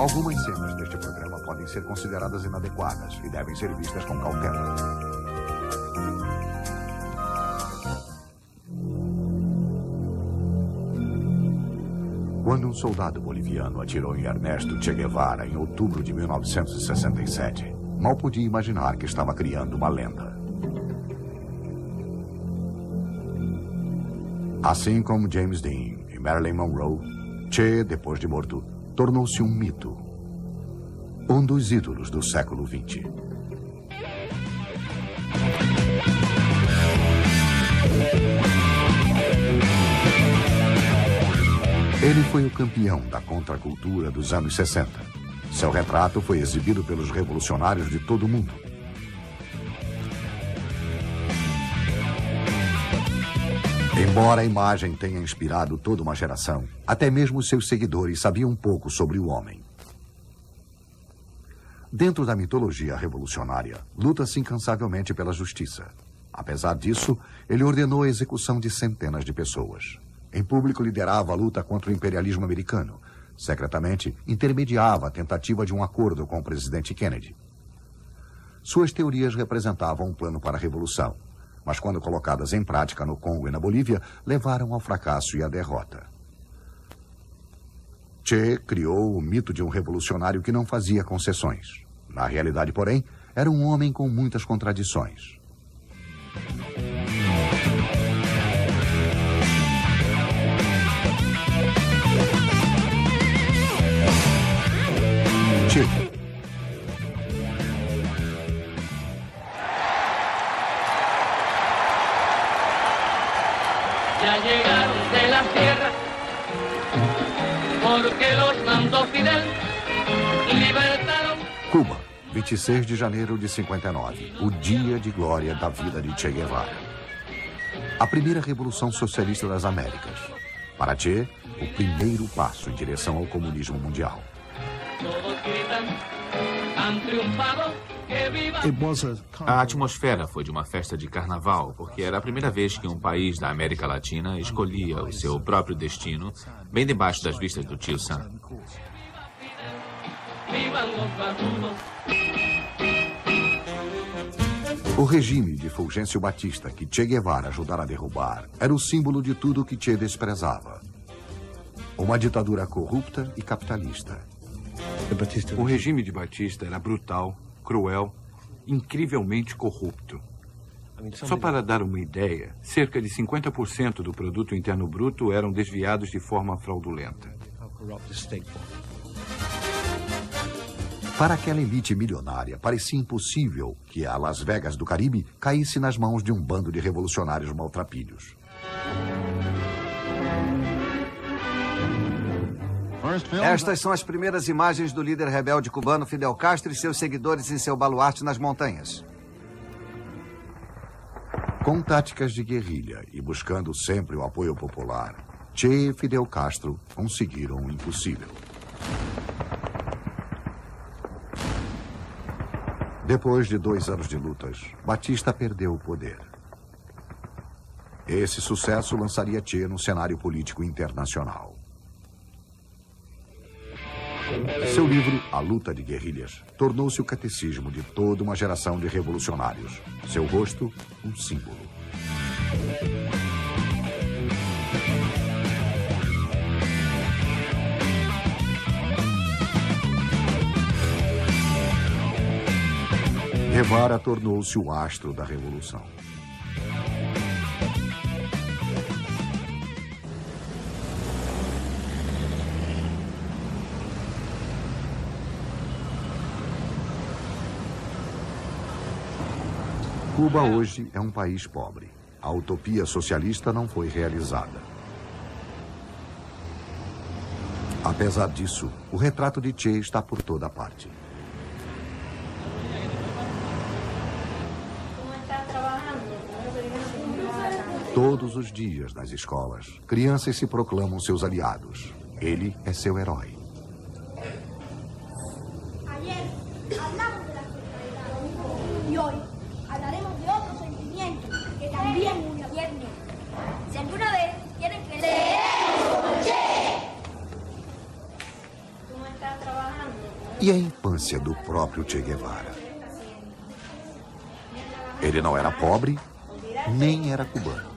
Algumas cenas deste programa podem ser consideradas inadequadas e devem ser vistas com cautela. Quando um soldado boliviano atirou em Ernesto Che Guevara em outubro de 1967, mal podia imaginar que estava criando uma lenda. Assim como James Dean e Marilyn Monroe, Che, depois de morto, tornou-se um mito. Um dos ídolos do século XX. Ele foi o campeão da contracultura dos anos 60. Seu retrato foi exibido pelos revolucionários de todo o mundo. Embora a imagem tenha inspirado toda uma geração, até mesmo seus seguidores sabiam pouco sobre o homem. Dentro da mitologia revolucionária, luta-se incansavelmente pela justiça. Apesar disso, ele ordenou a execução de centenas de pessoas. Em público, liderava a luta contra o imperialismo americano. Secretamente, intermediava a tentativa de um acordo com o presidente Kennedy. Suas teorias representavam um plano para a revolução, mas quando colocadas em prática no Congo e na Bolívia, levaram ao fracasso e à derrota. Che criou o mito de um revolucionário que não fazia concessões. Na realidade, porém, era um homem com muitas contradições. Che. Ya llegaron de la sierra, porque los mandó Fidel, libertaron. Cuba, 26 de janeiro de 59, o dia de glória da vida de Che Guevara. A primeira revolução socialista das Américas. Para Che, o primeiro passo em direção ao comunismo mundial. Todos gritan, han triunfado, que viva. A atmosfera foi de uma festa de carnaval, porque era a primeira vez que um país da América Latina escolhia o seu próprio destino, bem debaixo das vistas do tio Sam. Vivan los barbudos. O regime de Fulgêncio Batista, que Che Guevara ajudara a derrubar, era o símbolo de tudo que Che desprezava. Uma ditadura corrupta e capitalista. O regime de Batista era brutal, cruel, incrivelmente corrupto. Só para dar uma ideia, cerca de 50% do produto interno bruto eram desviados de forma fraudulenta. Para aquela elite milionária, parecia impossível que a Las Vegas do Caribe caísse nas mãos de um bando de revolucionários maltrapilhos. Estas são as primeiras imagens do líder rebelde cubano Fidel Castro e seus seguidores em seu baluarte nas montanhas. Com táticas de guerrilha e buscando sempre o apoio popular, Che e Fidel Castro conseguiram o impossível. Depois de 2 anos de lutas, Batista perdeu o poder. Esse sucesso lançaria Che no cenário político internacional. Seu livro, A Luta de Guerrilhas, tornou-se o catecismo de toda uma geração de revolucionários. Seu rosto, um símbolo. Guevara tornou-se o astro da revolução. Cuba hoje é um país pobre. A utopia socialista não foi realizada. Apesar disso, o retrato de Che está por toda parte. Todos os dias nas escolas, crianças se proclamam seus aliados. Ele é seu herói. Ayer hablamos de la solidaridad y hoy hablaremos de otro sentimiento que también une a Viernes. Si alguna vez quieren que leemos Che, tú no estás trabajando. E a infância do próprio Che Guevara? Ele não era pobre, nem era cubano.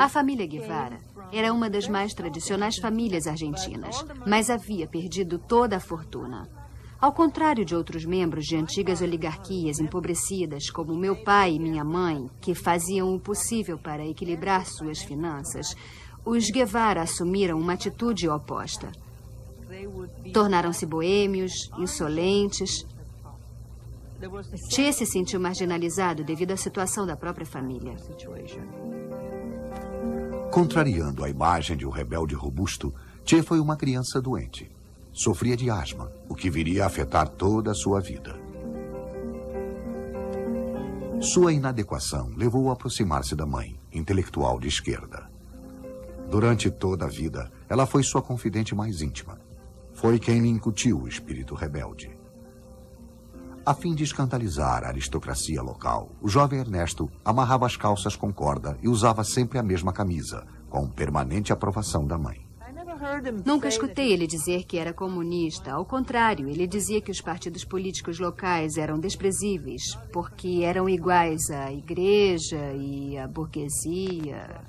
A família Guevara era uma das mais tradicionais famílias argentinas, mas havia perdido toda a fortuna. Ao contrário de outros membros de antigas oligarquias empobrecidas, como meu pai e minha mãe, que faziam o possível para equilibrar suas finanças, os Guevara assumiram uma atitude oposta. Tornaram-se boêmios, insolentes. Che se sentiu marginalizado devido à situação da própria família. Contrariando a imagem de um rebelde robusto, Che foi uma criança doente. Sofria de asma, o que viria a afetar toda a sua vida. Sua inadequação levou-o a aproximar-se da mãe, intelectual de esquerda. Durante toda a vida, ela foi sua confidente mais íntima. Foi quem lhe incutiu o espírito rebelde. A fim de escandalizar a aristocracia local, o jovem Ernesto amarrava as calças com corda e usava sempre a mesma camisa, com permanente aprovação da mãe. Nunca escutei ele dizer que era comunista. Ao contrário, ele dizia que os partidos políticos locais eram desprezíveis, porque eram iguais à igreja e à burguesia.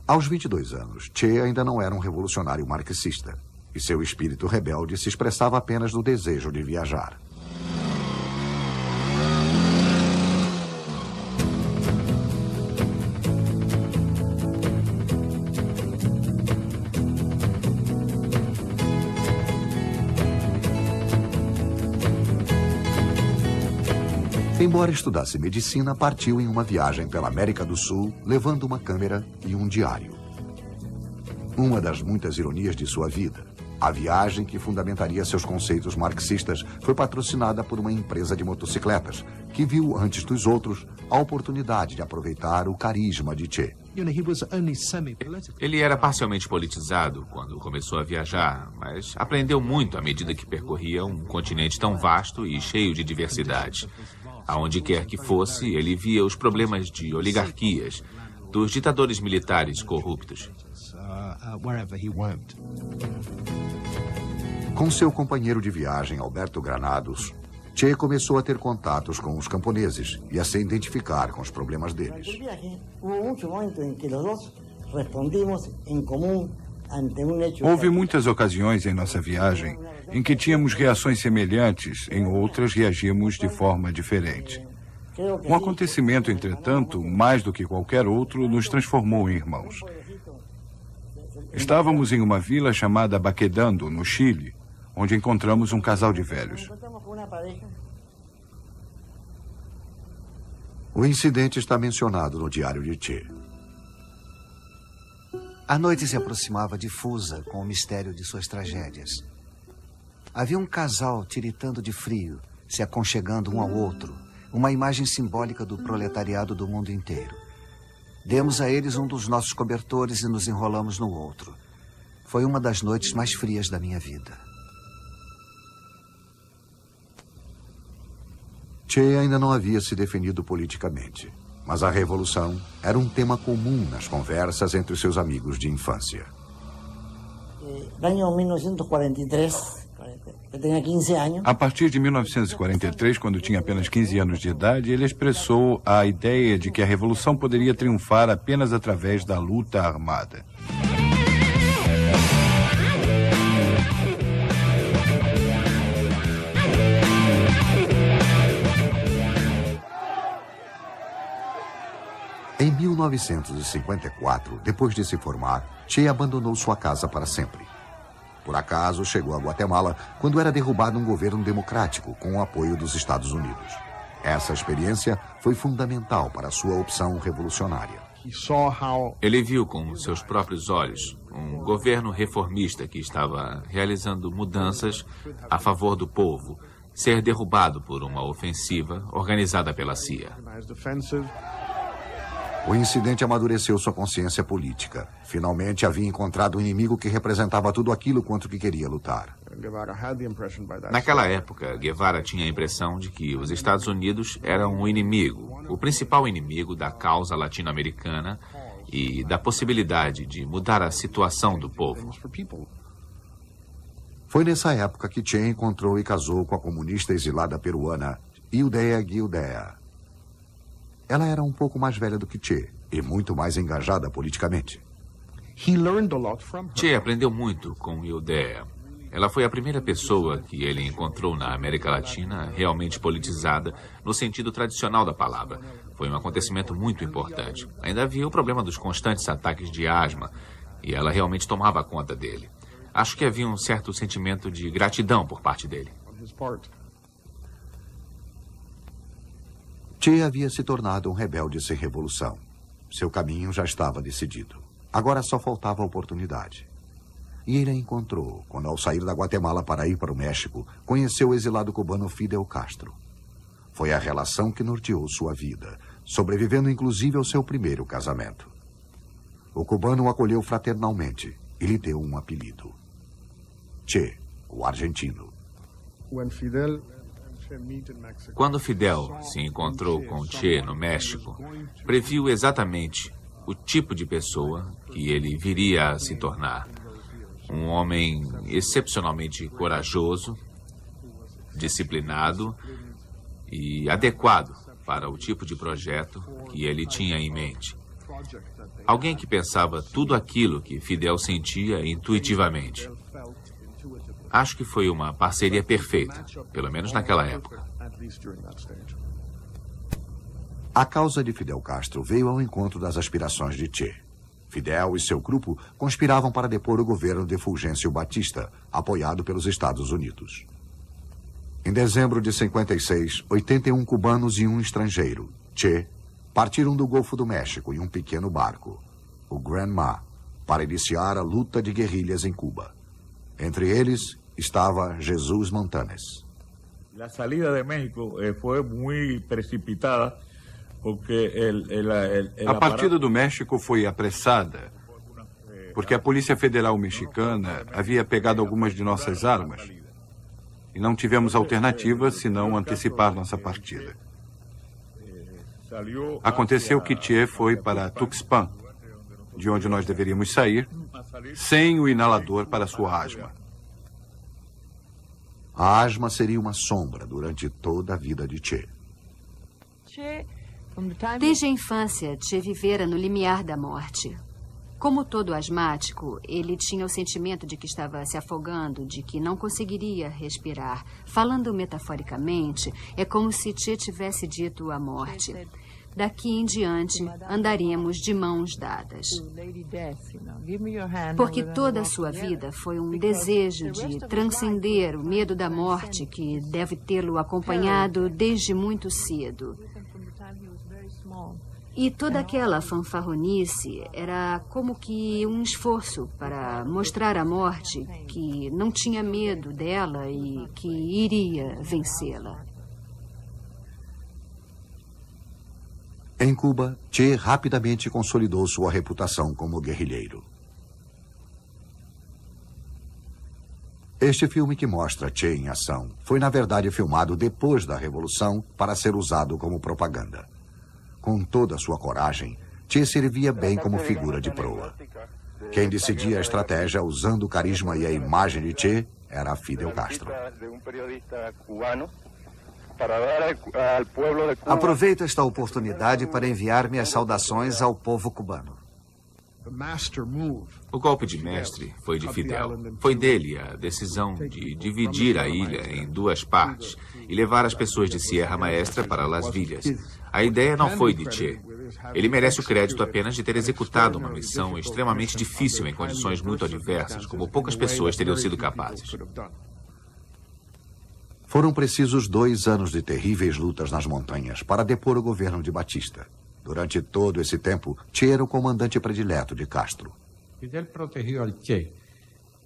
Aos 22 anos, Che ainda não era um revolucionário marxista, e seu espírito rebelde se expressava apenas no desejo de viajar. Embora estudasse medicina, partiu em uma viagem pela América do Sul, levando uma câmera e um diário. Uma das muitas ironias de sua vida, a viagem que fundamentaria seus conceitos marxistas foi patrocinada por uma empresa de motocicletas, que viu antes dos outros a oportunidade de aproveitar o carisma de Che. Ele era parcialmente politizado quando começou a viajar, mas aprendeu muito à medida que percorria um continente tão vasto e cheio de diversidade. Aonde quer que fosse, ele via os problemas de oligarquias, dos ditadores militares corruptos. Com seu companheiro de viagem, Alberto Granados, Che começou a ter contatos com os camponeses e a se identificar com os problemas deles. Houve muitas ocasiões em nossa viagem em que tínhamos reações semelhantes, em outras reagimos de forma diferente. Um acontecimento, entretanto, mais do que qualquer outro, nos transformou em irmãos. Estávamos em uma vila chamada Baquedando, no Chile, onde encontramos um casal de velhos. O incidente está mencionado no diário de Che. A noite se aproximava difusa com o mistério de suas tragédias. Havia um casal tiritando de frio, se aconchegando um ao outro, uma imagem simbólica do proletariado do mundo inteiro. Demos a eles um dos nossos cobertores e nos enrolamos no outro. Foi uma das noites mais frias da minha vida. Che ainda não havia se definido politicamente, mas a revolução era um tema comum nas conversas entre seus amigos de infância. Ano 1943, eu tinha 15 anos. A partir de 1943, quando tinha apenas 15 anos de idade, ele expressou a ideia de que a revolução poderia triunfar apenas através da luta armada. Em 1954, depois de se formar, Che abandonou sua casa para sempre. Por acaso, chegou a Guatemala quando era derrubado um governo democrático com o apoio dos Estados Unidos. Essa experiência foi fundamental para a sua opção revolucionária. Ele viu com seus próprios olhos um governo reformista que estava realizando mudanças a favor do povo ser derrubado por uma ofensiva organizada pela CIA. O incidente amadureceu sua consciência política. Finalmente havia encontrado um inimigo que representava tudo aquilo contra o que queria lutar. Naquela época, Guevara tinha a impressão de que os Estados Unidos eram o inimigo, o principal inimigo da causa latino-americana e da possibilidade de mudar a situação do povo. Foi nessa época que Che encontrou e casou com a comunista exilada peruana Ildea Guildea. Ela era um pouco mais velha do que Che e muito mais engajada politicamente. Che aprendeu muito com Ildea. Ela foi a primeira pessoa que ele encontrou na América Latina realmente politizada no sentido tradicional da palavra. Foi um acontecimento muito importante. Ainda havia o problema dos constantes ataques de asma e ela realmente tomava conta dele. Acho que havia um certo sentimento de gratidão por parte dele. Che havia se tornado um rebelde sem revolução. Seu caminho já estava decidido. Agora só faltava a oportunidade. E ele a encontrou quando, ao sair da Guatemala para ir para o México, conheceu o exilado cubano Fidel Castro. Foi a relação que norteou sua vida, sobrevivendo inclusive ao seu primeiro casamento. O cubano o acolheu fraternalmente e lhe deu um apelido: Che, o argentino. Quando Fidel se encontrou com Che no México, previu exatamente o tipo de pessoa que ele viria a se tornar. Um homem excepcionalmente corajoso, disciplinado e adequado para o tipo de projeto que ele tinha em mente. Alguém que pensava tudo aquilo que Fidel sentia intuitivamente. Acho que foi uma parceria perfeita, pelo menos naquela época. A causa de Fidel Castro veio ao encontro das aspirações de Che. Fidel e seu grupo conspiravam para depor o governo de Fulgêncio Batista, apoiado pelos Estados Unidos. Em dezembro de 56, 81 cubanos e um estrangeiro, Che, partiram do Golfo do México em um pequeno barco, o Granma, para iniciar a luta de guerrilhas em Cuba. Entre eles estava Jesus Montanes. A saída de México foi muito precipitada, porque a partida do México foi apressada, porque a Polícia Federal Mexicana havia pegado algumas de nossas armas e não tivemos alternativa senão antecipar nossa partida. Aconteceu que Che foi para Tuxpan, de onde nós deveríamos sair, sem o inalador para sua asma. A asma seria uma sombra durante toda a vida de Che. Desde a infância, Che vivera no limiar da morte. Como todo asmático, ele tinha o sentimento de que estava se afogando, de que não conseguiria respirar. Falando metaforicamente, é como se Che tivesse dito à morte: daqui em diante, andaremos de mãos dadas. Porque toda a sua vida foi um desejo de transcender o medo da morte que deve tê-lo acompanhado desde muito cedo. E toda aquela fanfarronice era como que um esforço para mostrar à morte que não tinha medo dela e que iria vencê-la. Em Cuba, Che rapidamente consolidou sua reputação como guerrilheiro. Este filme que mostra Che em ação foi, na verdade, filmado depois da Revolução para ser usado como propaganda. Com toda a sua coragem, Che servia bem como figura de proa. Quem decidia a estratégia usando o carisma e a imagem de Che era Fidel Castro. Aproveito esta oportunidade para enviar minhas saudações ao povo cubano. O golpe de mestre foi de Fidel. Foi dele a decisão de dividir a ilha em duas partes e levar as pessoas de Sierra Maestra para Las Villas. A ideia não foi de Che. Ele merece o crédito apenas de ter executado uma missão extremamente difícil em condições muito adversas, como poucas pessoas teriam sido capazes. Foram precisos 2 anos de terríveis lutas nas montanhas para depor o governo de Batista. Durante todo esse tempo, Che era o comandante predileto de Castro. Fidel protegió al Che.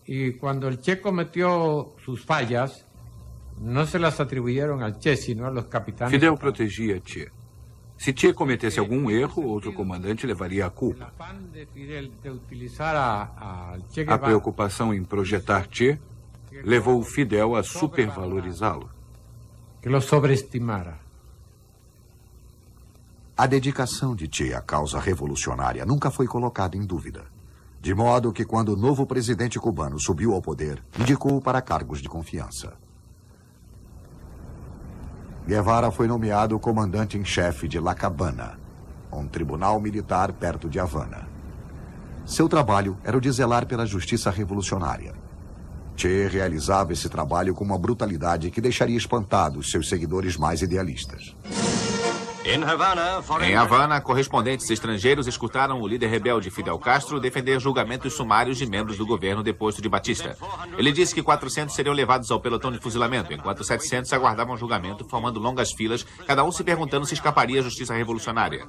Y cuando el Che cometió sus fallas, no se las atribuyeron al Che, sino a los capitanes. Fidel protegia Che. Se Che cometesse algum erro, outro comandante levaria a culpa. A preocupação em projetar Che levou Fidel a supervalorizá-lo. Que lo sobreestimara. A dedicação de Che à causa revolucionária nunca foi colocada em dúvida. De modo que, quando o novo presidente cubano subiu ao poder, indicou-o para cargos de confiança. Guevara foi nomeado comandante em chefe de La Cabana, um tribunal militar perto de Havana. Seu trabalho era o de zelar pela justiça revolucionária. Che realizava esse trabalho com uma brutalidade que deixaria espantados seus seguidores mais idealistas. Em Havana, correspondentes estrangeiros escutaram o líder rebelde Fidel Castro defender julgamentos sumários de membros do governo deposto de Batista. Ele disse que 400 seriam levados ao pelotão de fuzilamento, enquanto 700 aguardavam julgamento, formando longas filas, cada um se perguntando se escaparia à justiça revolucionária.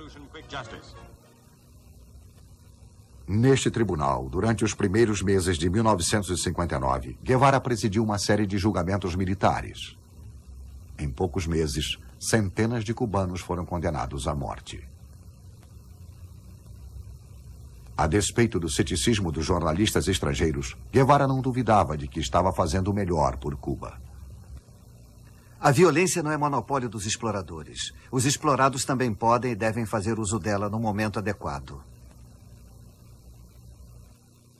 Neste tribunal, durante os primeiros meses de 1959, Guevara presidiu uma série de julgamentos militares. Em poucos meses, centenas de cubanos foram condenados à morte. A despeito do ceticismo dos jornalistas estrangeiros, Guevara não duvidava de que estava fazendo o melhor por Cuba. A violência não é monopólio dos exploradores. Os explorados também podem e devem fazer uso dela no momento adequado.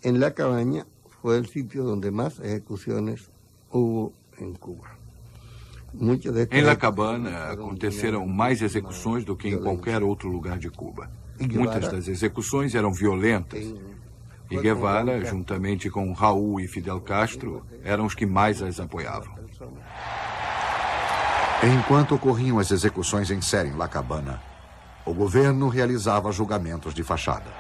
En La Cabaña fue el sitio donde más ejecuciones hubo en Cuba. Em La Cabana aconteceram mais execuções do que em qualquer outro lugar de Cuba. Muitas das execuções eram violentas. E Guevara, juntamente com Raul e Fidel Castro, eram os que mais as apoiavam. Enquanto ocorriam as execuções em série em La Cabana, o governo realizava julgamentos de fachada.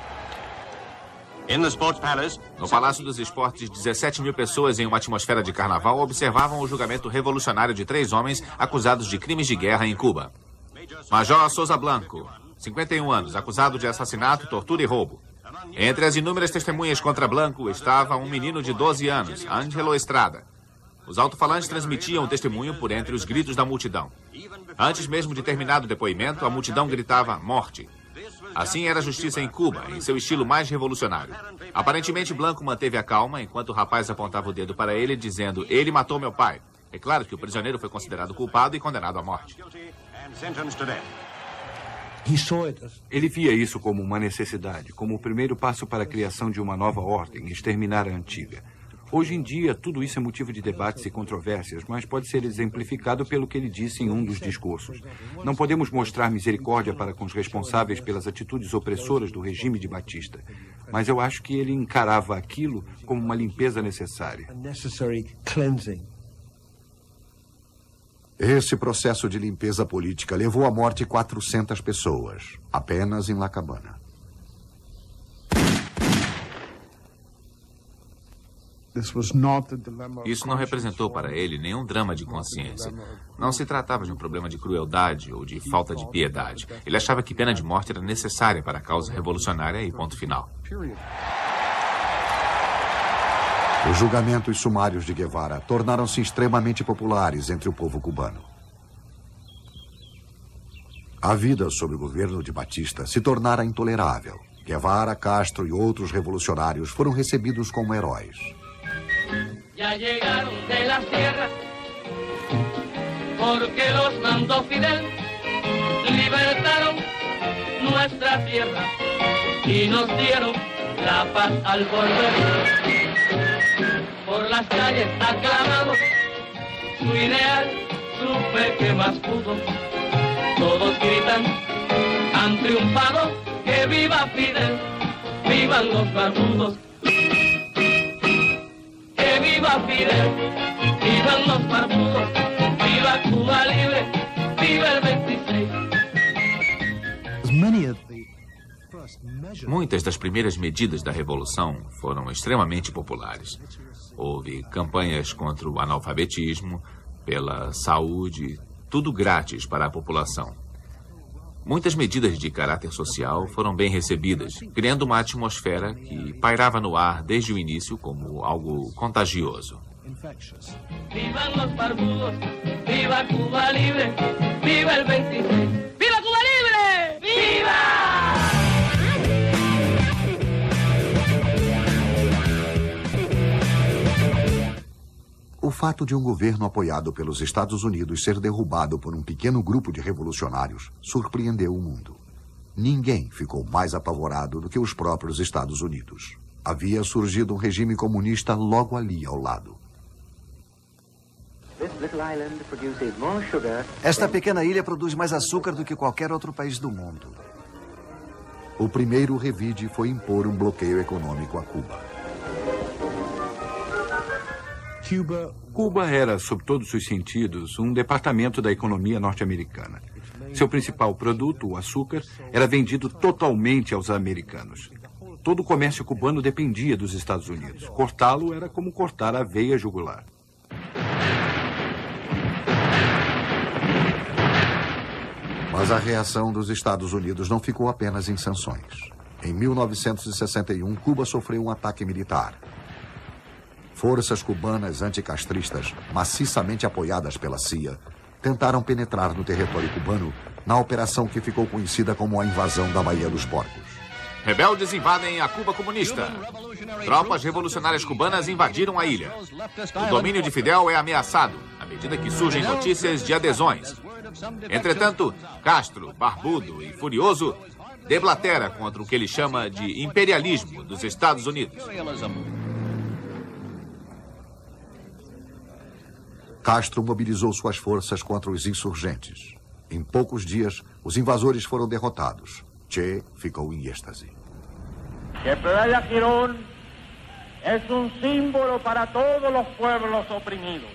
No Palácio dos Esportes, 17 mil pessoas em uma atmosfera de carnaval observavam o julgamento revolucionário de 3 homens acusados de crimes de guerra em Cuba. Major Souza Blanco, 51 anos, acusado de assassinato, tortura e roubo. Entre as inúmeras testemunhas contra Blanco estava um menino de 12 anos, Ângelo Estrada. Os alto-falantes transmitiam o testemunho por entre os gritos da multidão. Antes mesmo de terminado o depoimento, a multidão gritava morte. Assim era a justiça em Cuba, em seu estilo mais revolucionário. Aparentemente, Blanco manteve a calma enquanto o rapaz apontava o dedo para ele, dizendo: "Ele matou meu pai." É claro que o prisioneiro foi considerado culpado e condenado à morte. Ele via isso como uma necessidade, como o primeiro passo para a criação de uma nova ordem, exterminar a antiga. Hoje em dia, tudo isso é motivo de debates e controvérsias, mas pode ser exemplificado pelo que ele disse em um dos discursos. Não podemos mostrar misericórdia para com os responsáveis pelas atitudes opressoras do regime de Batista, mas eu acho que ele encarava aquilo como uma limpeza necessária. Esse processo de limpeza política levou à morte 400 pessoas, apenas em La Cabana. Isso não representou para ele nenhum drama de consciência. Não se tratava de um problema de crueldade ou de falta de piedade. Ele achava que pena de morte era necessária para a causa revolucionária e ponto final. Os julgamentos sumários de Guevara tornaram-se extremamente populares entre o povo cubano. A vida sob o governo de Batista se tornara intolerável. Guevara, Castro e outros revolucionários foram recebidos como heróis. Ya llegaron de las tierras, porque los mandó Fidel, libertaron nuestra tierra y nos dieron la paz al volver. Por las calles aclamamos su ideal, supe que más pudo. Todos gritan, han triunfado, que viva Fidel, vivan los barbudos. Que viva Fidel, vivan los barbudos, viva Cuba libre, viva el 26. Muitas das primeiras medidas da Revolução foram extremamente populares. Houve campanhas contra o analfabetismo, pela saúde, tudo grátis para a população. Muitas medidas de caráter social foram bem recebidas, criando uma atmosfera que pairava no ar desde o início como algo contagioso. Vivan los barbudos, viva Cuba libre, viva el 26. ¡Viva Cuba libre! fato de um governo apoiado pelos Estados Unidos ser derrubado por um pequeno grupo de revolucionários surpreendeu o mundo. Ninguém ficou mais apavorado do que os próprios Estados Unidos. Havia surgido um regime comunista logo ali ao lado. Esta pequena ilha produz mais açúcar do que qualquer outro país do mundo. O primeiro revide foi impor um bloqueio econômico a Cuba. Cuba era, sob todos os sentidos, um departamento da economia norte-americana. Seu principal produto, o açúcar, era vendido totalmente aos americanos. Todo o comércio cubano dependia dos Estados Unidos. Cortá-lo era como cortar a veia jugular. Mas a reação dos Estados Unidos não ficou apenas em sanções. Em 1961, Cuba sofreu um ataque militar. Forças cubanas anticastristas, maciçamente apoiadas pela CIA, tentaram penetrar no território cubano na operação que ficou conhecida como a invasão da Baía dos Porcos. Rebeldes invadem a Cuba comunista. Tropas revolucionárias cubanas invadiram a ilha. O domínio de Fidel é ameaçado à medida que surgem notícias de adesões. Entretanto, Castro, barbudo e furioso, deblatera contra o que ele chama de imperialismo dos Estados Unidos. Castro mobilizou suas forças contra os insurgentes. Em poucos dias, os invasores foram derrotados. Che ficou em êxtase. Que Playa Girón é símbolo para todos os pueblos oprimidos.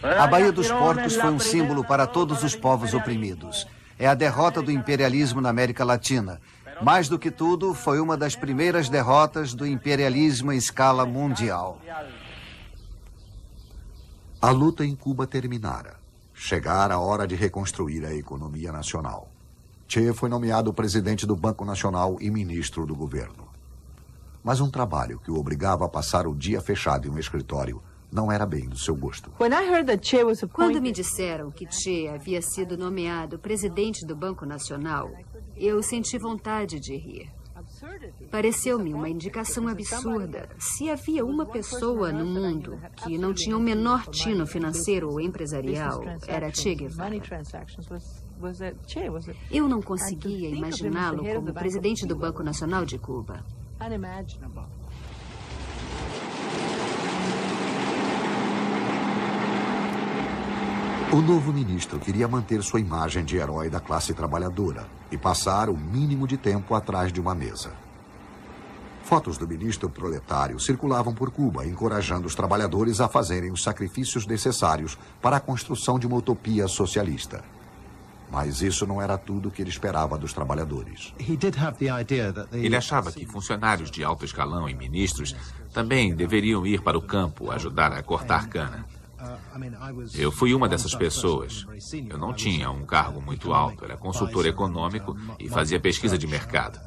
A Baía dos Porcos foi um símbolo para todos os povos oprimidos. É a derrota do imperialismo na América Latina. Mais do que tudo, foi uma das primeiras derrotas do imperialismo em escala mundial. A luta em Cuba terminara. Chegara a hora de reconstruir a economia nacional. Che foi nomeado presidente do Banco Nacional e ministro do governo. Mas um trabalho que o obrigava a passar o dia fechado em um escritório não era bem do seu gosto. Quando me disseram que Che havia sido nomeado presidente do Banco Nacional, eu senti vontade de rir. Pareceu-me uma indicação absurda. Se havia uma pessoa no mundo que não tinha o menor tino financeiro ou empresarial, era Che Guevara. Eu não conseguia imaginá-lo como presidente do Banco Nacional de Cuba. O novo ministro queria manter sua imagem de herói da classe trabalhadora e passar o mínimo de tempo atrás de uma mesa. Fotos do ministro proletário circulavam por Cuba, encorajando os trabalhadores a fazerem os sacrifícios necessários para a construção de uma utopia socialista. Mas isso não era tudo o que ele esperava dos trabalhadores. Ele achava que funcionários de alto escalão e ministros também deveriam ir para o campo ajudar a cortar cana. Eu fui uma dessas pessoas. Eu não tinha um cargo muito alto, era consultor econômico e fazia pesquisa de mercado.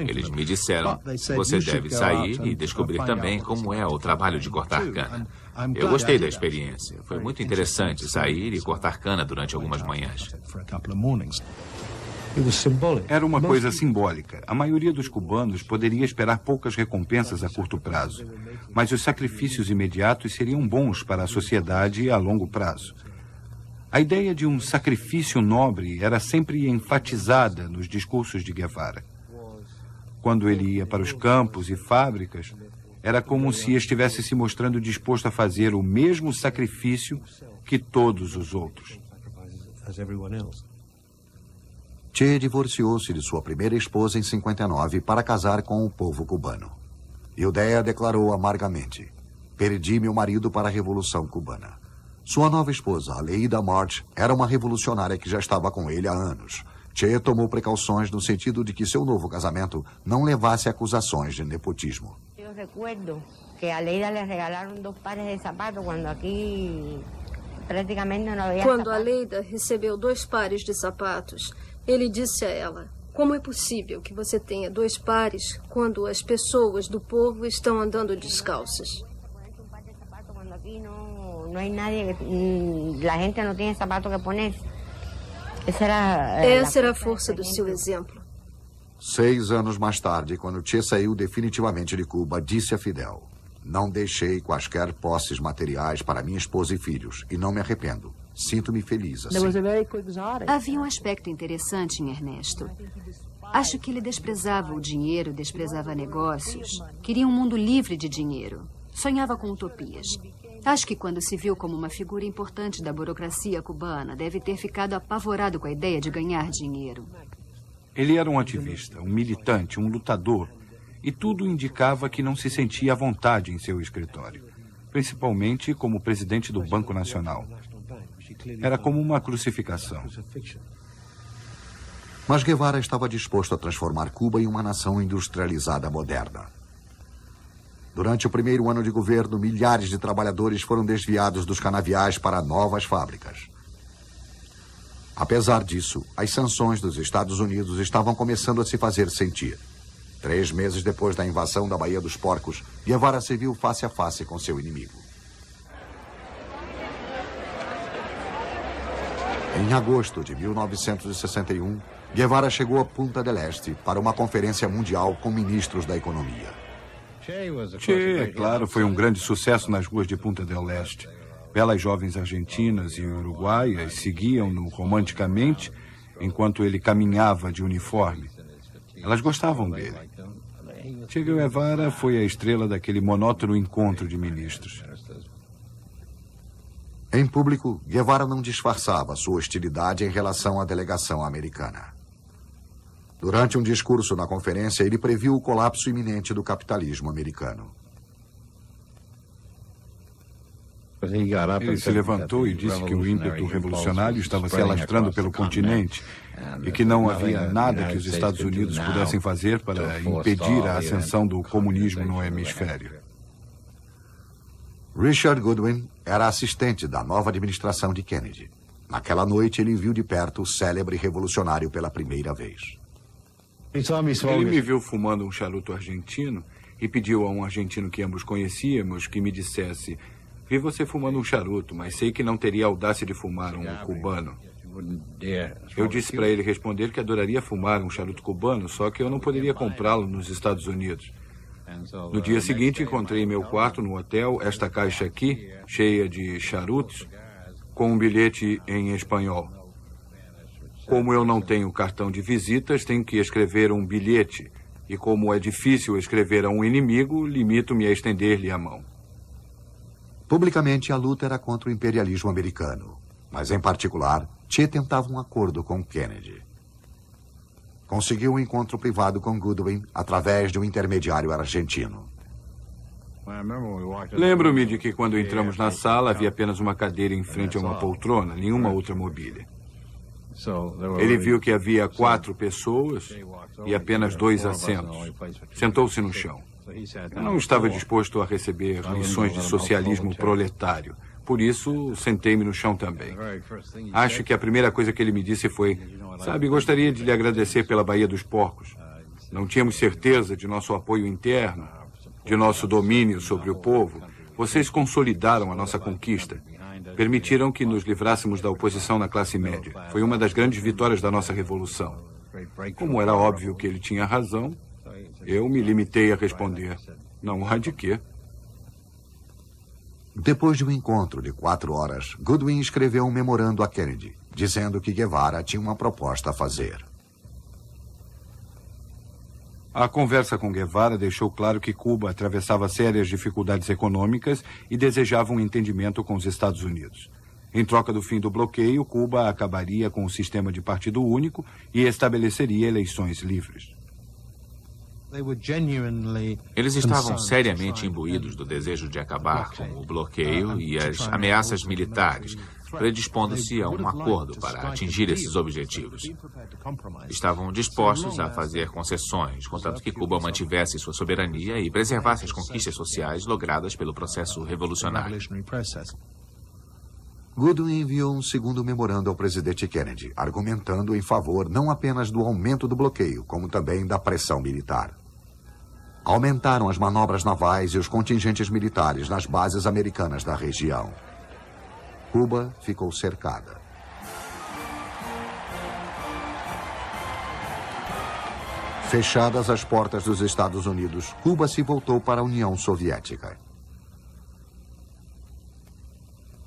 Eles me disseram, você deve sair e descobrir também como é o trabalho de cortar cana. Eu gostei da experiência. Foi muito interessante sair e cortar cana durante algumas manhãs. Era uma coisa simbólica. A maioria dos cubanos poderia esperar poucas recompensas a curto prazo, mas os sacrifícios imediatos seriam bons para a sociedade a longo prazo. A ideia de um sacrifício nobre era sempre enfatizada nos discursos de Guevara. Quando ele ia para os campos e fábricas, era como se estivesse se mostrando disposto a fazer o mesmo sacrifício que todos os outros. Che divorciou-se de sua primeira esposa em 59 para casar com o povo cubano. Ildea declarou amargamente: perdi meu marido para a Revolução Cubana. Sua nova esposa, Aleida March, era uma revolucionária que já estava com ele há anos. Che tomou precauções no sentido de que seu novo casamento não levasse a acusações de nepotismo. Eu recuerdo que a Aleida lhe regalaram 2 pares de sapatos quando aqui praticamente não havia. Quando a Aleida recebeu 2 pares de sapatos, ele disse a ela: como é possível que você tenha 2 pares quando as pessoas do povo estão andando descalças? Quando aqui não há nadie, a gente não tem sapato que poner. Essa era a força do seu exemplo. 6 anos mais tarde, quando Che saiu definitivamente de Cuba, disse a Fidel: Não deixei quaisquer posses materiais para minha esposa e filhos, e não me arrependo. Sinto-me feliz assim. Havia um aspecto interessante em Ernesto. Acho que ele desprezava o dinheiro, desprezava negócios. Queria um mundo livre de dinheiro. Sonhava com utopias. Acho que quando se viu como uma figura importante da burocracia cubana, deve ter ficado apavorado com a ideia de ganhar dinheiro. Ele era um ativista, um militante, um lutador. E tudo indicava que não se sentia à vontade em seu escritório, principalmente como presidente do Banco Nacional. Era como uma crucificação. Mas Guevara estava disposto a transformar Cuba em uma nação industrializada moderna. Durante o primeiro ano de governo, milhares de trabalhadores foram desviados dos canaviais para novas fábricas. Apesar disso, as sanções dos Estados Unidos estavam começando a se fazer sentir. 3 meses depois da invasão da Baía dos Porcos, Guevara se viu face a face com seu inimigo. Em agosto de 1961, Guevara chegou a Punta del Este para uma conferência mundial com ministros da economia. Che, claro, foi um grande sucesso nas ruas de Punta del Este. Belas jovens argentinas e uruguaias seguiam-no romanticamente enquanto ele caminhava de uniforme. Elas gostavam dele. Che Guevara foi a estrela daquele monótono encontro de ministros. Em público, Guevara não disfarçava sua hostilidade em relação à delegação americana. Durante um discurso na conferência, ele previu o colapso iminente do capitalismo americano. Ele se levantou e disse que o ímpeto revolucionário estava se alastrando pelo continente e que não havia nada que os Estados Unidos pudessem fazer para impedir a ascensão do comunismo no hemisfério. Richard Goodwin era assistente da nova administração de Kennedy. Naquela noite, ele viu de perto o célebre revolucionário pela primeira vez. Ele me viu fumando um charuto argentino e pediu a um argentino que ambos conhecíamos que me dissesse: vi você fumando um charuto, mas sei que não teria audácia de fumar um cubano. Eu disse para ele responder que adoraria fumar um charuto cubano, só que eu não poderia comprá-lo nos Estados Unidos. No dia seguinte, encontrei em meu quarto, no hotel, esta caixa aqui, cheia de charutos, com um bilhete em espanhol. Como eu não tenho cartão de visitas, tenho que escrever um bilhete. E como é difícil escrever a um inimigo, limito-me a estender-lhe a mão. Publicamente, a luta era contra o imperialismo americano. Mas, em particular, Che tentava um acordo com Kennedy. Conseguiu um encontro privado com Goodwin através de um intermediário argentino. Lembro-me de que quando entramos na sala havia apenas uma cadeira em frente a uma poltrona, nenhuma outra mobília. Ele viu que havia 4 pessoas e apenas 2 assentos. Sentou-se no chão. Eu não estava disposto a receber lições de socialismo proletário. Por isso, sentei-me no chão também. Acho que a primeira coisa que ele me disse foi: sabe, gostaria de lhe agradecer pela Baía dos Porcos. Não tínhamos certeza de nosso apoio interno, de nosso domínio sobre o povo. Vocês consolidaram a nossa conquista. Permitiram que nos livrássemos da oposição na classe média. Foi uma das grandes vitórias da nossa revolução. Como era óbvio que ele tinha razão, eu me limitei a responder: não há de quê. Depois de um encontro de 4 horas, Goodwin escreveu um memorando a Kennedy, dizendo que Guevara tinha uma proposta a fazer. A conversa com Guevara deixou claro que Cuba atravessava sérias dificuldades econômicas e desejava um entendimento com os Estados Unidos. Em troca do fim do bloqueio, Cuba acabaria com o sistema de partido único e estabeleceria eleições livres. Eles estavam seriamente imbuídos do desejo de acabar com o bloqueio e as ameaças militares, predispondo-se a um acordo para atingir esses objetivos. Estavam dispostos a fazer concessões, contanto que Cuba mantivesse sua soberania e preservasse as conquistas sociais logradas pelo processo revolucionário. Goodwin enviou um segundo memorando ao presidente Kennedy, argumentando em favor não apenas do aumento do bloqueio, como também da pressão militar. Aumentaram as manobras navais e os contingentes militares nas bases americanas da região. Cuba ficou cercada. Fechadas as portas dos Estados Unidos, Cuba se voltou para a União Soviética.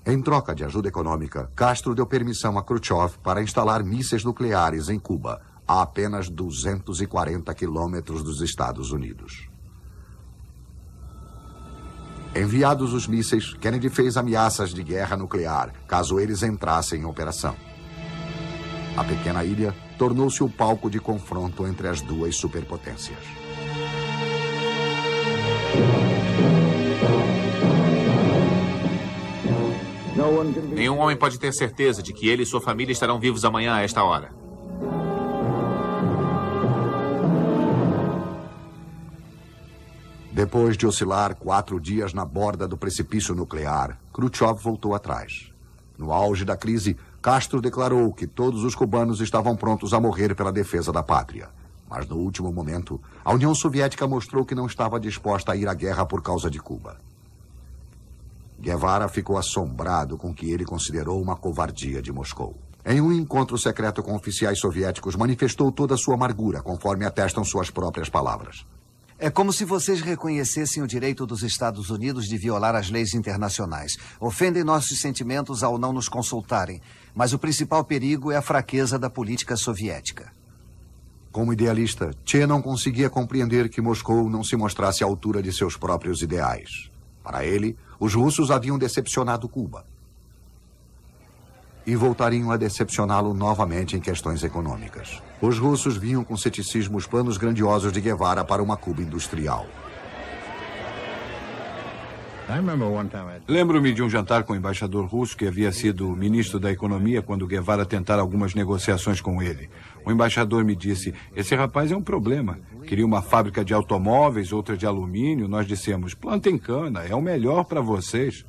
Em troca de ajuda econômica, Castro deu permissão a Khrushchev para instalar mísseis nucleares em Cuba, a apenas 240 quilômetros dos Estados Unidos. Enviados os mísseis, Kennedy fez ameaças de guerra nuclear, caso eles entrassem em operação. A pequena ilha tornou-se o palco de confronto entre as duas superpotências. Nenhum homem pode ter certeza de que ele e sua família estarão vivos amanhã a esta hora. Depois de oscilar 4 dias na borda do precipício nuclear, Khrushchev voltou atrás. No auge da crise, Castro declarou que todos os cubanos estavam prontos a morrer pela defesa da pátria. Mas no último momento, a União Soviética mostrou que não estava disposta a ir à guerra por causa de Cuba. Guevara ficou assombrado com o que ele considerou uma covardia de Moscou. Em um encontro secreto com oficiais soviéticos, manifestou toda a sua amargura, conforme atestam suas próprias palavras. É como se vocês reconhecessem o direito dos Estados Unidos de violar as leis internacionais. Ofendem nossos sentimentos ao não nos consultarem, mas o principal perigo é a fraqueza da política soviética. Como idealista, Che não conseguia compreender que Moscou não se mostrasse à altura de seus próprios ideais. Para ele, os russos haviam decepcionado Cuba. E voltariam a decepcioná-lo novamente em questões econômicas. Os russos viam com ceticismo os planos grandiosos de Guevara para uma Cuba industrial. Lembro-me de um jantar com o embaixador russo que havia sido ministro da Economia quando Guevara tentara algumas negociações com ele. O embaixador me disse, esse rapaz é um problema. Queria uma fábrica de automóveis, outra de alumínio. Nós dissemos, plantem cana, é o melhor para vocês.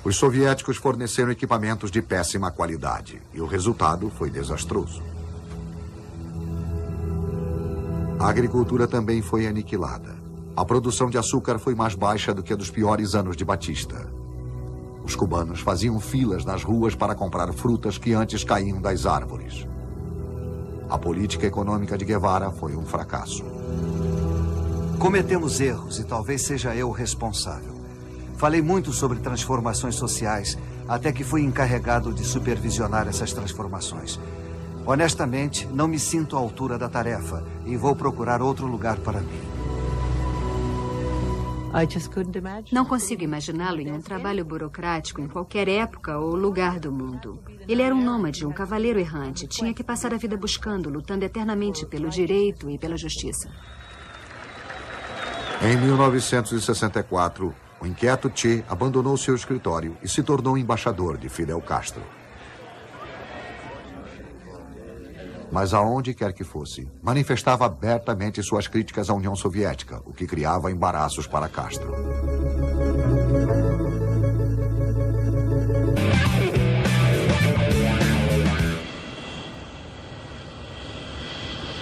Os soviéticos forneceram equipamentos de péssima qualidade e o resultado foi desastroso. A agricultura também foi aniquilada. A produção de açúcar foi mais baixa do que a dos piores anos de Batista. Os cubanos faziam filas nas ruas para comprar frutas que antes caíam das árvores. A política econômica de Guevara foi um fracasso. Cometemos erros e talvez seja eu o responsável. Falei muito sobre transformações sociais, até que fui encarregado de supervisionar essas transformações. Honestamente, não me sinto à altura da tarefa e vou procurar outro lugar para mim. Não consigo imaginá-lo em um trabalho burocrático em qualquer época ou lugar do mundo. Ele era um nômade, um cavaleiro errante. Tinha que passar a vida buscando, lutando eternamente pelo direito e pela justiça. Em 1964, o inquieto Che abandonou seu escritório e se tornou embaixador de Fidel Castro. Mas aonde quer que fosse, manifestava abertamente suas críticas à União Soviética, o que criava embaraços para Castro.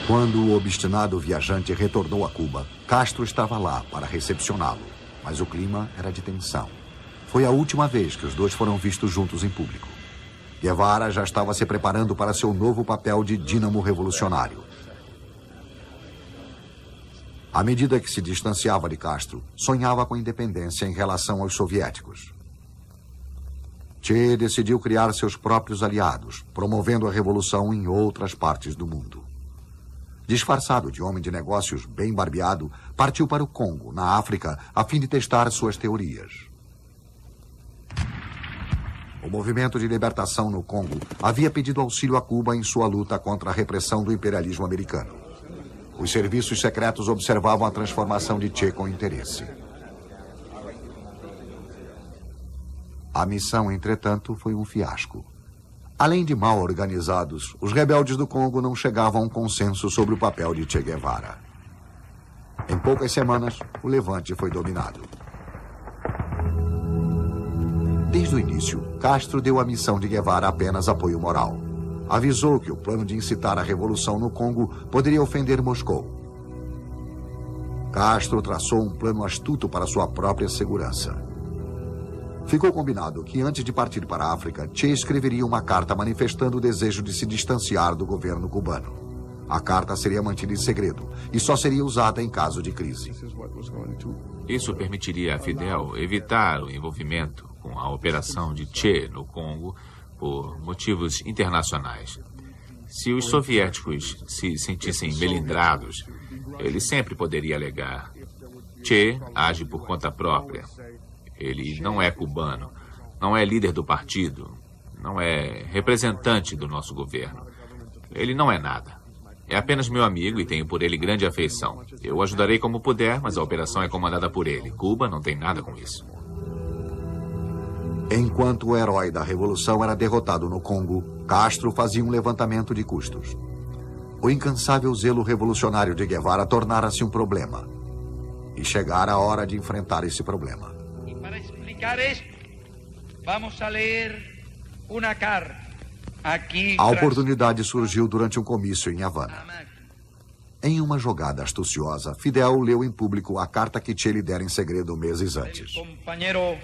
Quando o obstinado viajante retornou a Cuba, Castro estava lá para recepcioná-lo, mas o clima era de tensão. Foi a última vez que os dois foram vistos juntos em público. Guevara já estava se preparando para seu novo papel de dínamo revolucionário. À medida que se distanciava de Castro, sonhava com a independência em relação aos soviéticos. Che decidiu criar seus próprios aliados, promovendo a revolução em outras partes do mundo. Disfarçado de homem de negócios bem barbeado, partiu para o Congo, na África, a fim de testar suas teorias. O movimento de libertação no Congo havia pedido auxílio a Cuba em sua luta contra a repressão do imperialismo americano. Os serviços secretos observavam a transformação de Che com interesse. A missão, entretanto, foi um fiasco. Além de mal organizados, os rebeldes do Congo não chegavam a um consenso sobre o papel de Che Guevara. Em poucas semanas, o levante foi dominado. Desde o início, Castro deu à missão de Guevara apenas apoio moral. Avisou que o plano de incitar a revolução no Congo poderia ofender Moscou. Castro traçou um plano astuto para sua própria segurança. Ficou combinado que, antes de partir para a África, Che escreveria uma carta manifestando o desejo de se distanciar do governo cubano. A carta seria mantida em segredo e só seria usada em caso de crise. Isso permitiria a Fidel evitar o envolvimento com a operação de Che no Congo por motivos internacionais. Se os soviéticos se sentissem melindrados, ele sempre poderia alegar: Che age por conta própria. Ele não é cubano, não é líder do partido, não é representante do nosso governo. Ele não é nada. É apenas meu amigo e tenho por ele grande afeição. Eu ajudarei como puder, mas a operação é comandada por ele. Cuba não tem nada com isso. Enquanto o herói da revolução era derrotado no Congo, Castro fazia um levantamento de custos. O incansável zelo revolucionário de Guevara tornara-se um problema. E chegara a hora de enfrentar esse problema. E para explicar isto, vamos a ler uma carta. A oportunidade surgiu durante um comício em Havana. Em uma jogada astuciosa, Fidel leu em público a carta que Che lhe dera em segredo meses antes. Companheiro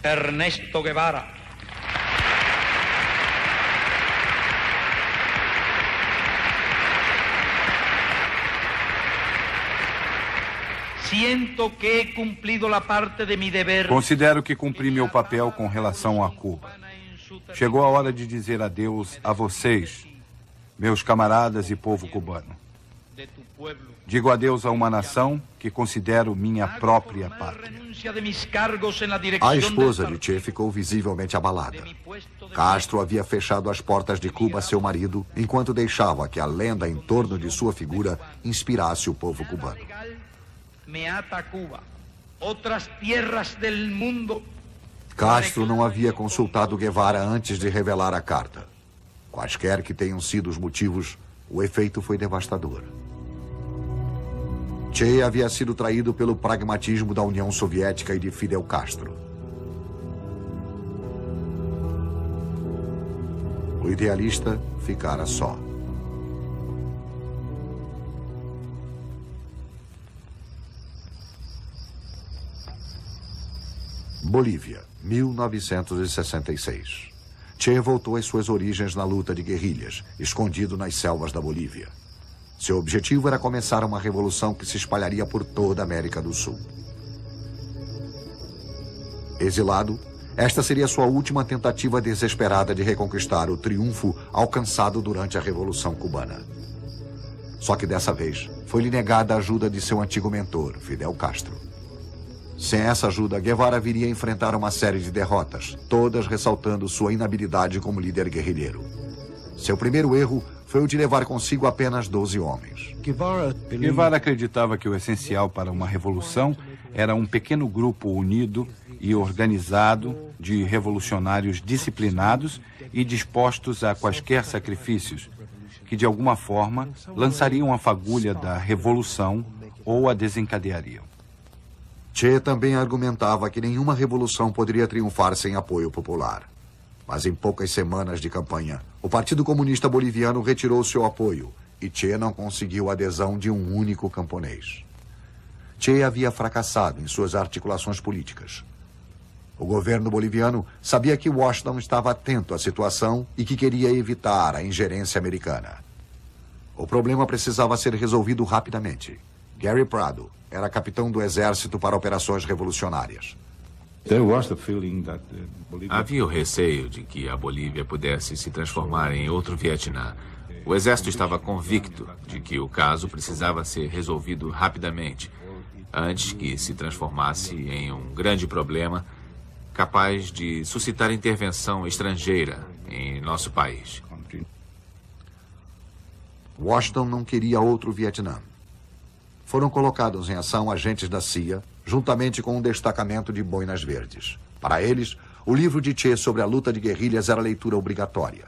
Ernesto Guevara. Siento que he cumprido la parte de mi deber. Considero que cumpri meu papel com relação a Cuba. Chegou a hora de dizer adeus a vocês, meus camaradas e povo cubano. Digo adeus a uma nação que considero minha própria pátria. A esposa de Che ficou visivelmente abalada. Castro havia fechado as portas de Cuba a seu marido, enquanto deixava que a lenda em torno de sua figura inspirasse o povo cubano. Castro não havia consultado Guevara antes de revelar a carta. Quaisquer que tenham sido os motivos, o efeito foi devastador. Che havia sido traído pelo pragmatismo da União Soviética e de Fidel Castro. O idealista ficara só. Bolívia, 1966. Che voltou às suas origens na luta de guerrilhas, escondido nas selvas da Bolívia. Seu objetivo era começar uma revolução que se espalharia por toda a América do Sul. Exilado, esta seria sua última tentativa desesperada de reconquistar o triunfo alcançado durante a Revolução Cubana. Só que dessa vez, foi-lhe negada a ajuda de seu antigo mentor, Fidel Castro. Sem essa ajuda, Guevara viria a enfrentar uma série de derrotas, todas ressaltando sua inabilidade como líder guerrilheiro. Seu primeiro erro foi o de levar consigo apenas 12 homens. Guevara acreditava que o essencial para uma revolução era um pequeno grupo unido e organizado de revolucionários disciplinados e dispostos a quaisquer sacrifícios, que de alguma forma lançariam a fagulha da revolução ou a desencadeariam. Che também argumentava que nenhuma revolução poderia triunfar sem apoio popular. Mas em poucas semanas de campanha, o Partido Comunista Boliviano retirou seu apoio e Che não conseguiu a adesão de um único camponês. Che havia fracassado em suas articulações políticas. O governo boliviano sabia que Washington estava atento à situação e que queria evitar a ingerência americana. O problema precisava ser resolvido rapidamente. Gary Prado era capitão do exército para operações revolucionárias. Havia o receio de que a Bolívia pudesse se transformar em outro Vietnã. O exército estava convicto de que o caso precisava ser resolvido rapidamente, antes que se transformasse em um grande problema capaz de suscitar intervenção estrangeira em nosso país. Washington não queria outro Vietnã. Foram colocados em ação agentes da CIA, juntamente com um destacamento de Boinas Verdes. Para eles, o livro de Che sobre a luta de guerrilhas era leitura obrigatória.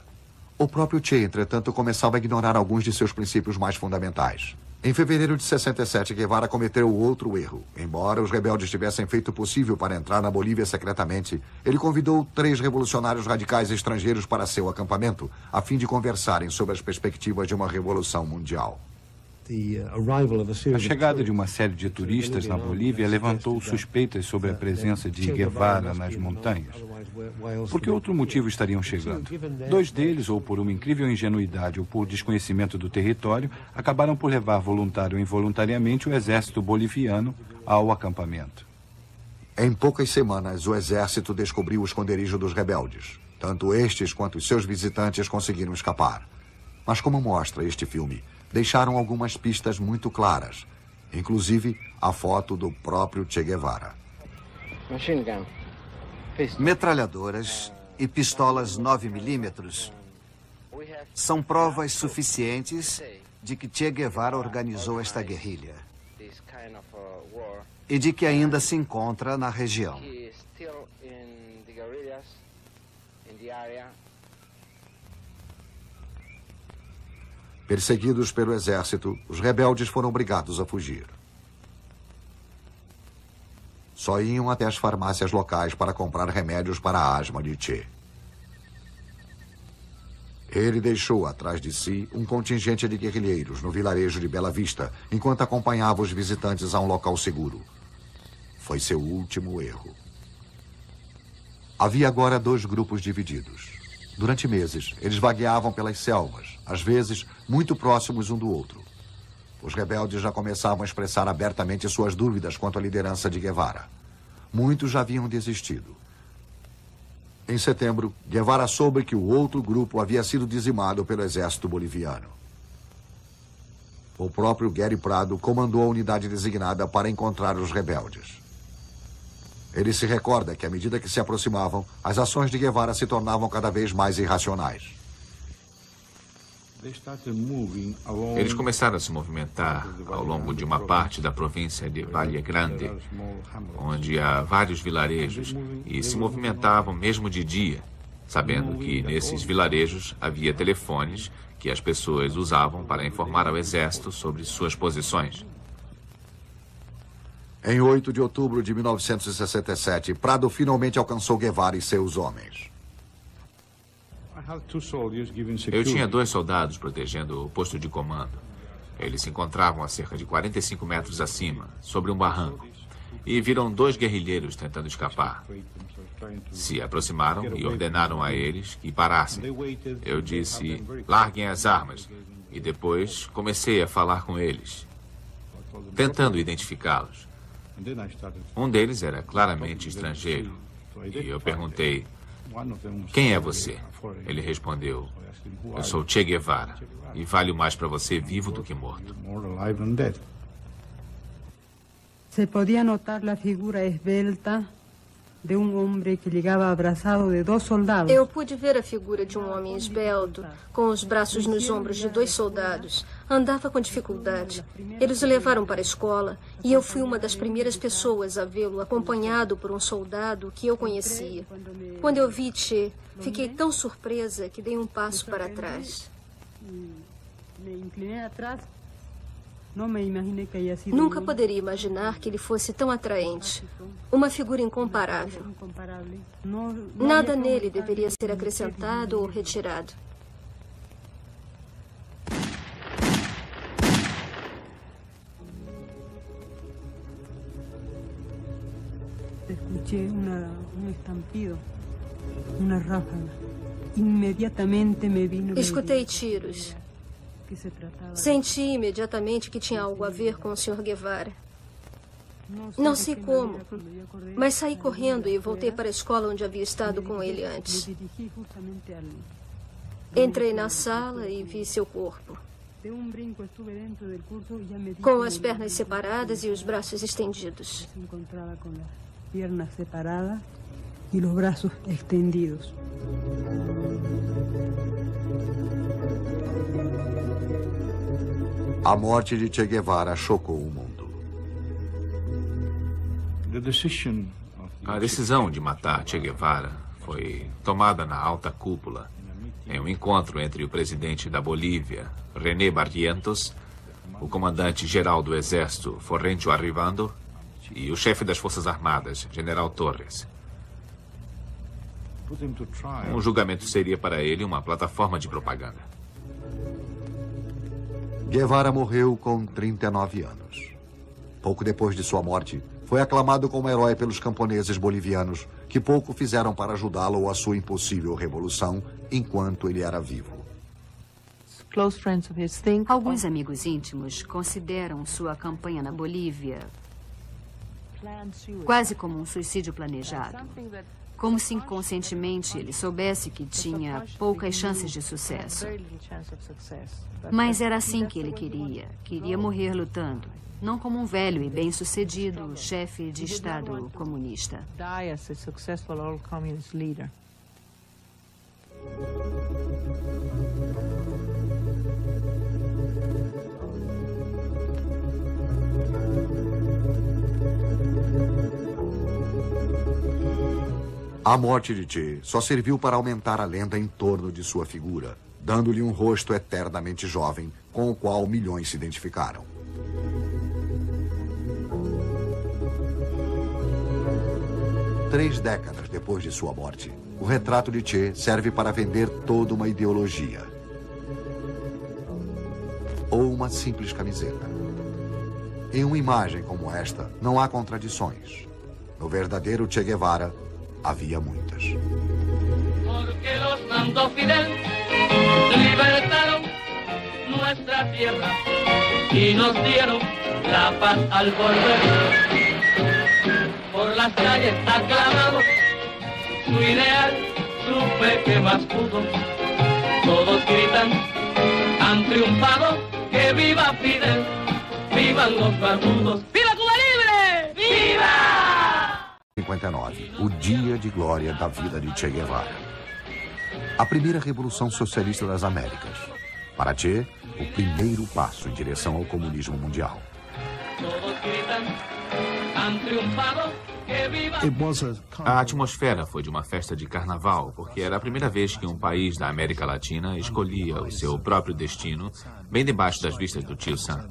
O próprio Che, entretanto, começava a ignorar alguns de seus princípios mais fundamentais. Em fevereiro de 67, Guevara cometeu outro erro. Embora os rebeldes tivessem feito o possível para entrar na Bolívia secretamente, ele convidou 3 revolucionários radicais estrangeiros para seu acampamento, a fim de conversarem sobre as perspectivas de uma revolução mundial. A chegada de uma série de turistas na Bolívia levantou suspeitas sobre a presença de Guevara nas montanhas. Por que outro motivo estariam chegando? 2 deles, ou por uma incrível ingenuidade ou por desconhecimento do território, acabaram por levar voluntário ou involuntariamente o exército boliviano ao acampamento. Em poucas semanas, o exército descobriu o esconderijo dos rebeldes. Tanto estes quanto os seus visitantes conseguiram escapar. Mas como mostra este filme, deixaram algumas pistas muito claras, inclusive a foto do próprio Che Guevara. Metralhadoras e pistolas 9mm são provas suficientes de que Che Guevara organizou esta guerrilha e de que ainda se encontra na região. Perseguidos pelo exército, os rebeldes foram obrigados a fugir. Só iam até as farmácias locais para comprar remédios para a asma de Che. Ele deixou atrás de si um contingente de guerrilheiros no vilarejo de Bela Vista, enquanto acompanhava os visitantes a um local seguro. Foi seu último erro. Havia agora 2 grupos divididos. Durante meses, eles vagueavam pelas selvas, às vezes muito próximos um do outro. Os rebeldes já começavam a expressar abertamente suas dúvidas quanto à liderança de Guevara. Muitos já haviam desistido. Em setembro, Guevara soube que o outro grupo havia sido dizimado pelo exército boliviano. O próprio Gary Prado comandou a unidade designada para encontrar os rebeldes. Ele se recorda que, à medida que se aproximavam, as ações de Guevara se tornavam cada vez mais irracionais. Eles começaram a se movimentar ao longo de uma parte da província de Valle Grande, onde há vários vilarejos, e se movimentavam mesmo de dia, sabendo que nesses vilarejos havia telefones que as pessoas usavam para informar ao exército sobre suas posições. Em 8 de outubro de 1967, Prado finalmente alcançou Guevara e seus homens. Eu tinha 2 soldados protegendo o posto de comando. Eles se encontravam a cerca de 45 metros acima, sobre um barranco, e viram 2 guerrilheiros tentando escapar. Se aproximaram e ordenaram a eles que parassem. Eu disse, larguem as armas, e depois comecei a falar com eles, tentando identificá-los. Um deles era claramente estrangeiro, e eu perguntei, quem é você? Ele respondeu, eu sou Che Guevara, e valho mais para você vivo do que morto. Se podia notar a figura esbelta de homem que chegava abraçado de 2 soldados. Eu pude ver a figura de um homem esbelto, com os braços nos ombros de 2 soldados. Andava com dificuldade. Eles o levaram para a escola e eu fui uma das primeiras pessoas a vê-lo acompanhado por um soldado que eu conhecia. Quando eu vi Che, fiquei tão surpresa que dei um passo para trás. Nunca poderia imaginar que ele fosse tão atraente. Uma figura incomparável. Nada nele deveria ser acrescentado ou retirado. Escuché estampido, uma ráfaga. Imediatamente me vino. Escutei tiros. Senti imediatamente que tinha algo a ver com o Sr. Guevara. Não sei como, mas saí correndo e voltei para a escola onde havia estado com ele antes. Entrei na sala e vi seu corpo, com as pernas separadas e os braços estendidos. Piernas separadas e os braços estendidos. A morte de Che Guevara chocou o mundo. A decisão de matar Che Guevara foi tomada na alta cúpula, em um encontro entre o presidente da Bolívia, René Barrientos, o comandante-geral do Exército, Florencio Arribando, e o chefe das Forças Armadas, General Torres. Um julgamento seria para ele uma plataforma de propaganda. Guevara morreu com 39 anos. Pouco depois de sua morte, foi aclamado como herói pelos camponeses bolivianos, que pouco fizeram para ajudá-lo a sua impossível revolução enquanto ele era vivo. Alguns amigos íntimos consideram sua campanha na Bolívia quase como um suicídio planejado. Como se inconscientemente ele soubesse que tinha poucas chances de sucesso. Mas era assim que ele queria. Queria morrer lutando. Não como um velho e bem-sucedido chefe de Estado comunista. A morte de Che só serviu para aumentar a lenda em torno de sua figura, dando-lhe um rosto eternamente jovem, com o qual milhões se identificaram. Três décadas depois de sua morte, o retrato de Che serve para vender toda uma ideologia. Ou uma simples camiseta. Em uma imagem como esta, não há contradições. No verdadeiro Che Guevara, havia muitas. Porque los mandó Fidel, libertaron nuestra tierra y nos dieron la paz al volver. Por las calles aclamamos su ideal, su fe que más pudo. Todos gritan, han triunfado, que viva Fidel, vivan los barbudos, ¡viva Cuba Libre! ¡Viva! 59, o dia de glória da vida de Che Guevara. A primeira Revolução Socialista das Américas. Para Che, o primeiro passo em direção ao comunismo mundial. A atmosfera foi de uma festa de carnaval, porque era a primeira vez que um país da América Latina escolhia o seu próprio destino, bem debaixo das vistas do tio Sam.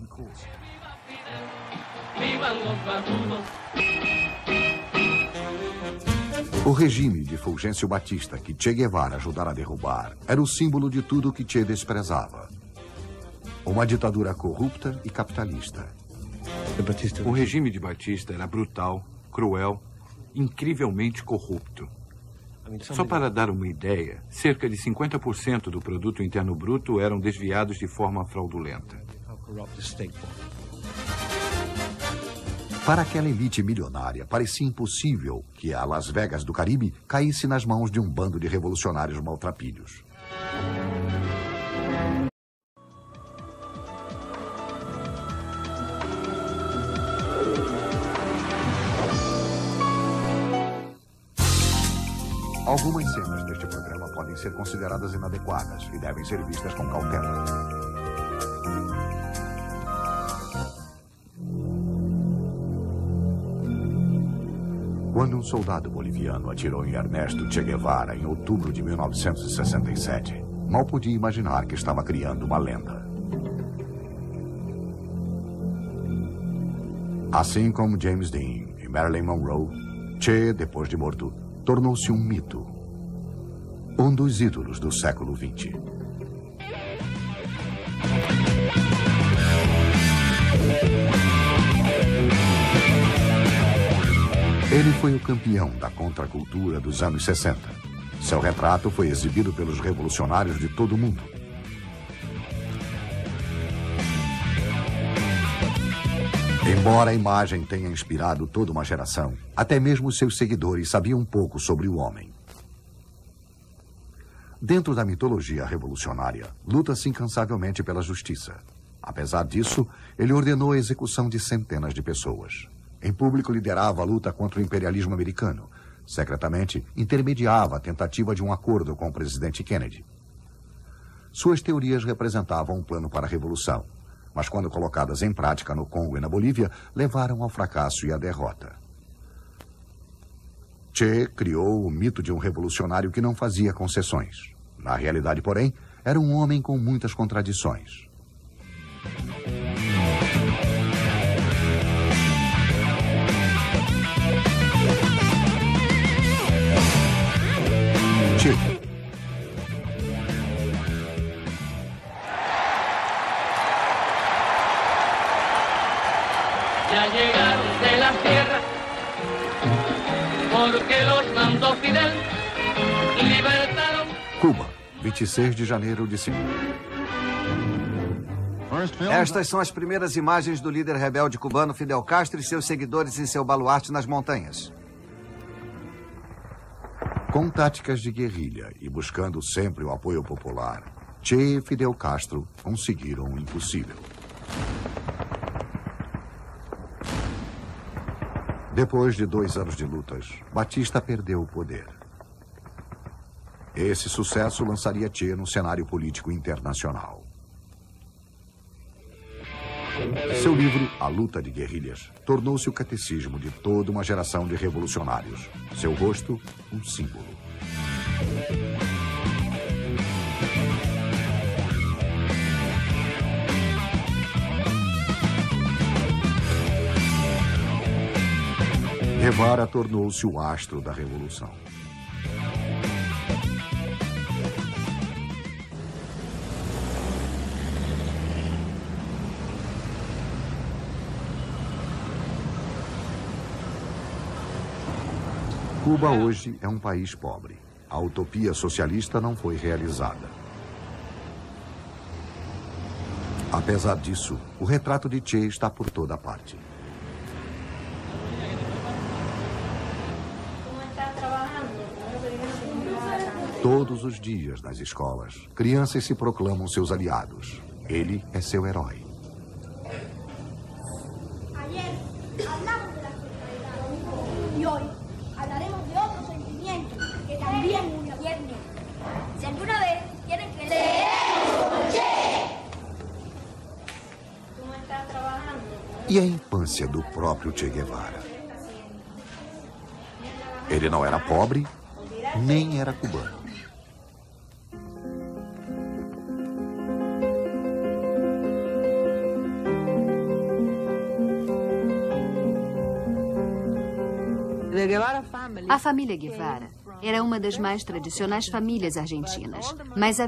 O regime de Fulgêncio Batista, que Che Guevara ajudara a derrubar, era o símbolo de tudo que Che desprezava. Uma ditadura corrupta e capitalista. O regime de Batista era brutal, cruel, incrivelmente corrupto. Só para dar uma ideia, cerca de 50% do produto interno bruto eram desviados de forma fraudulenta. Para aquela elite milionária, parecia impossível que a Las Vegas do Caribe caísse nas mãos de um bando de revolucionários maltrapilhos. Algumas cenas deste programa podem ser consideradas inadequadas e devem ser vistas com cautela. Quando um soldado boliviano atirou em Ernesto Che Guevara em outubro de 1967, mal podia imaginar que estava criando uma lenda. Assim como James Dean e Marilyn Monroe, Che, depois de morto, tornou-se um mito. Um dos ídolos do século XX. Ele foi o campeão da contracultura dos anos 60. Seu retrato foi exibido pelos revolucionários de todo o mundo. Embora a imagem tenha inspirado toda uma geração, até mesmo seus seguidores sabiam pouco sobre o homem. Dentro da mitologia revolucionária, luta-se incansavelmente pela justiça. Apesar disso, ele ordenou a execução de centenas de pessoas. Em público, liderava a luta contra o imperialismo americano. Secretamente, intermediava a tentativa de um acordo com o presidente Kennedy. Suas teorias representavam um plano para a revolução, mas quando colocadas em prática no Congo e na Bolívia, levaram ao fracasso e à derrota. Che criou o mito de um revolucionário que não fazia concessões. Na realidade, porém, era um homem com muitas contradições. Che. Ya llegaron de la sierra, porque los mandó Fidel, libertaron. Cuba, 26 de janeiro de 50. Estas são as primeiras imagens do líder rebelde cubano Fidel Castro e seus seguidores em seu baluarte nas montanhas. Com táticas de guerrilha e buscando sempre o apoio popular, Che e Fidel Castro conseguiram o impossível. Depois de 2 anos de lutas, Batista perdeu o poder. Esse sucesso lançaria Che no cenário político internacional. Seu livro, A Luta de Guerrilhas, tornou-se o catecismo de toda uma geração de revolucionários. Seu rosto, um símbolo. Guevara tornou-se o astro da revolução. Cuba hoje é um país pobre. A utopia socialista não foi realizada. Apesar disso, o retrato de Che está por toda parte. Todos os dias nas escolas, crianças se proclamam seus aliados. Ele é seu herói. Ayer hablamos de la solidaridad y hoy hablaremos de otro sentimiento que también une a Viernes. Si alguna vez tienen que leer E a infância do próprio Che Guevara? Ele não era pobre, nem era cubano. A família Guevara era uma das mais tradicionais famílias argentinas, mas